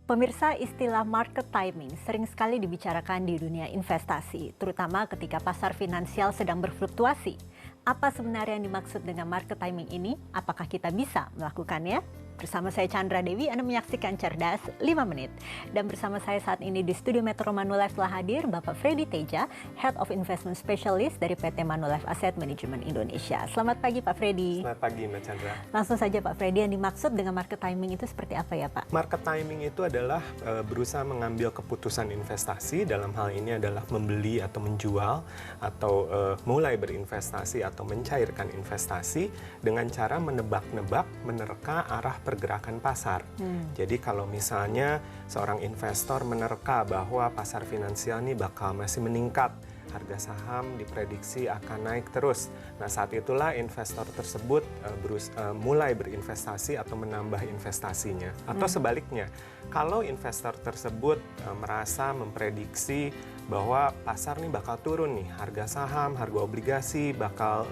Pemirsa, istilah market timing sering sekali dibicarakan di dunia investasi, terutama ketika pasar finansial sedang berfluktuasi. Apa sebenarnya yang dimaksud dengan market timing ini? Apakah kita bisa melakukannya? Bersama saya Chandra Dewi, Anda menyaksikan Cerdas 5 Menit. Dan bersama saya saat ini di Studio Metro Manulife telah hadir Bapak Freddy Teja, Head of Investment Specialist dari PT Manulife Asset Management Indonesia. Selamat pagi Pak Freddy. Selamat pagi Mbak Chandra. Langsung saja Pak Freddy, yang dimaksud dengan market timing itu seperti apa ya Pak? Market timing itu adalah berusaha mengambil keputusan investasi, dalam hal ini adalah membeli atau menjual, atau mulai berinvestasi atau mencairkan investasi dengan cara menebak-nebak, menerka arah pergerakan pasar. Jadi kalau misalnya seorang investor menerka bahwa pasar finansial ini bakal masih meningkat, harga saham diprediksi akan naik terus. Nah, saat itulah investor tersebut mulai berinvestasi atau menambah investasinya. Atau sebaliknya, kalau investor tersebut merasa memprediksi bahwa pasar nih bakal turun nih, harga saham, harga obligasi bakal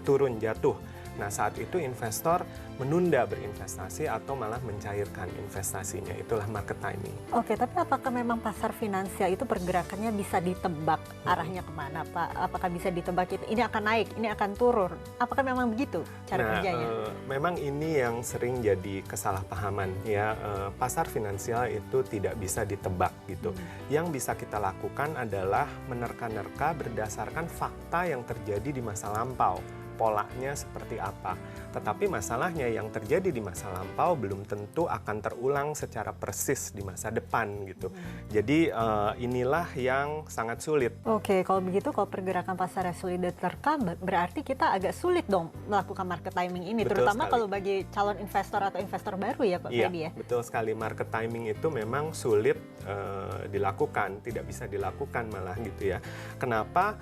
turun, jatuh. Nah, saat itu investor menunda berinvestasi atau malah mencairkan investasinya. Itulah market timing. Oke, tapi apakah memang pasar finansial itu pergerakannya bisa ditebak arahnya kemana Pak? Apakah bisa ditebak ini akan naik, ini akan turun? Apakah memang begitu cara kerjanya? Memang ini yang sering jadi kesalahpahaman ya. Pasar finansial itu tidak bisa ditebak gitu. Yang bisa kita lakukan adalah menerka-nerka berdasarkan fakta yang terjadi di masa lampau. Polanya seperti apa. Tetapi masalahnya yang terjadi di masa lampau belum tentu akan terulang secara persis di masa depan gitu. Jadi inilah yang sangat sulit. Oke, kalau begitu, kalau pergerakan pasarnya sulit diterka, berarti kita agak sulit dong melakukan market timing ini, Betul terutama sekali. kalau bagi calon investor atau investor baru ya Pak Freddy ya? Betul sekali. Market timing itu memang sulit dilakukan, tidak bisa dilakukan malah gitu ya. Kenapa?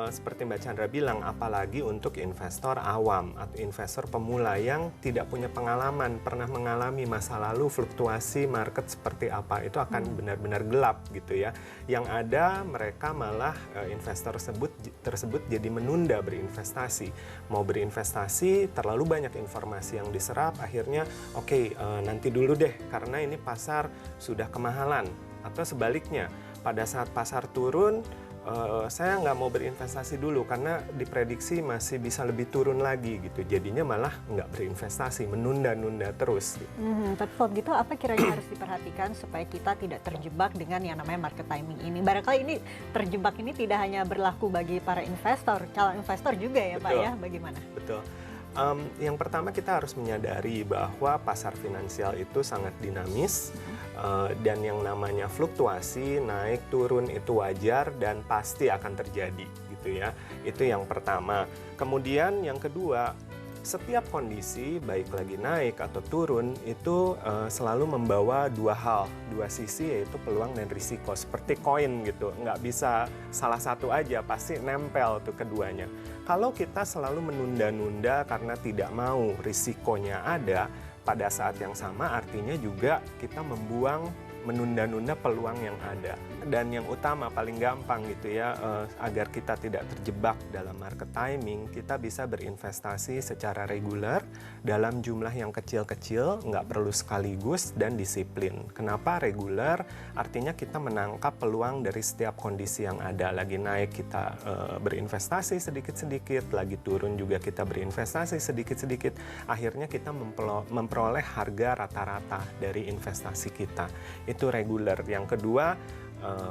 Seperti Mbak Chandra bilang, apalagi untuk investor awam atau investor pemula yang tidak punya pengalaman, pernah mengalami masa lalu fluktuasi market seperti apa, itu akan benar-benar gelap gitu ya. Yang ada mereka malah investor tersebut jadi menunda berinvestasi. Mau berinvestasi, terlalu banyak informasi yang diserap, akhirnya oke, nanti dulu deh karena ini pasar sudah kemahalan. Atau sebaliknya, pada saat pasar turun, saya nggak mau berinvestasi dulu karena diprediksi masih bisa lebih turun lagi gitu. Jadinya malah nggak berinvestasi, menunda-nunda terus. Gitu. Tapi kalau begitu apa kiranya harus diperhatikan supaya kita tidak terjebak dengan yang namanya market timing ini? Barangkali ini terjebak ini tidak hanya berlaku bagi para investor, calon investor juga ya Pak ya? Bagaimana? Betul. Yang pertama kita harus menyadari bahwa pasar finansial itu sangat dinamis dan yang namanya fluktuasi naik turun itu wajar dan pasti akan terjadi gitu ya. Itu yang pertama. Kemudian yang kedua, setiap kondisi baik lagi naik atau turun itu selalu membawa dua hal, dua sisi, yaitu peluang dan risiko. Seperti koin gitu, nggak bisa salah satu aja, pasti nempel tuh keduanya. Kalau kita selalu menunda-nunda karena tidak mau risikonya ada, pada saat yang sama artinya juga kita menunda-nunda peluang yang ada. Dan yang utama, paling gampang gitu ya, agar kita tidak terjebak dalam market timing, kita bisa berinvestasi secara reguler dalam jumlah yang kecil-kecil, nggak perlu sekaligus, dan disiplin. Kenapa reguler? Artinya kita menangkap peluang dari setiap kondisi yang ada. Lagi naik kita berinvestasi sedikit-sedikit, lagi turun juga kita berinvestasi sedikit-sedikit. Akhirnya kita memperoleh harga rata-rata dari investasi kita. Itu reguler. Yang kedua,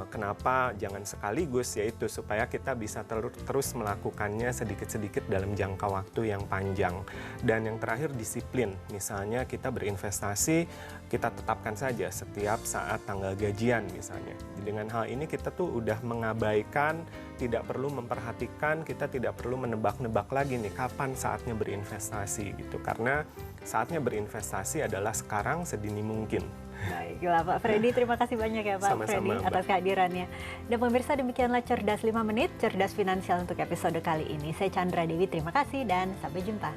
kenapa jangan sekaligus, yaitu supaya kita bisa terus melakukannya sedikit-sedikit dalam jangka waktu yang panjang. Dan yang terakhir, disiplin. Misalnya kita berinvestasi, kita tetapkan saja setiap saat tanggal gajian misalnya. Dengan hal ini kita tuh udah mengabaikan, tidak perlu memperhatikan, kita tidak perlu menebak-nebak lagi nih kapan saatnya berinvestasi gitu. Karena saatnya berinvestasi adalah sekarang, sedini mungkin. Baiklah Pak Freddy, terima kasih banyak ya Pak Freddy atas kehadirannya. Dan pemirsa, demikianlah Cerdas 5 Menit, Cerdas Finansial untuk episode kali ini. Saya Chandra Dewi, terima kasih dan sampai jumpa.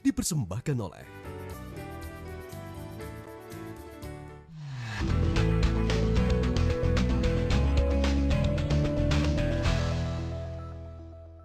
Dipersembahkan oleh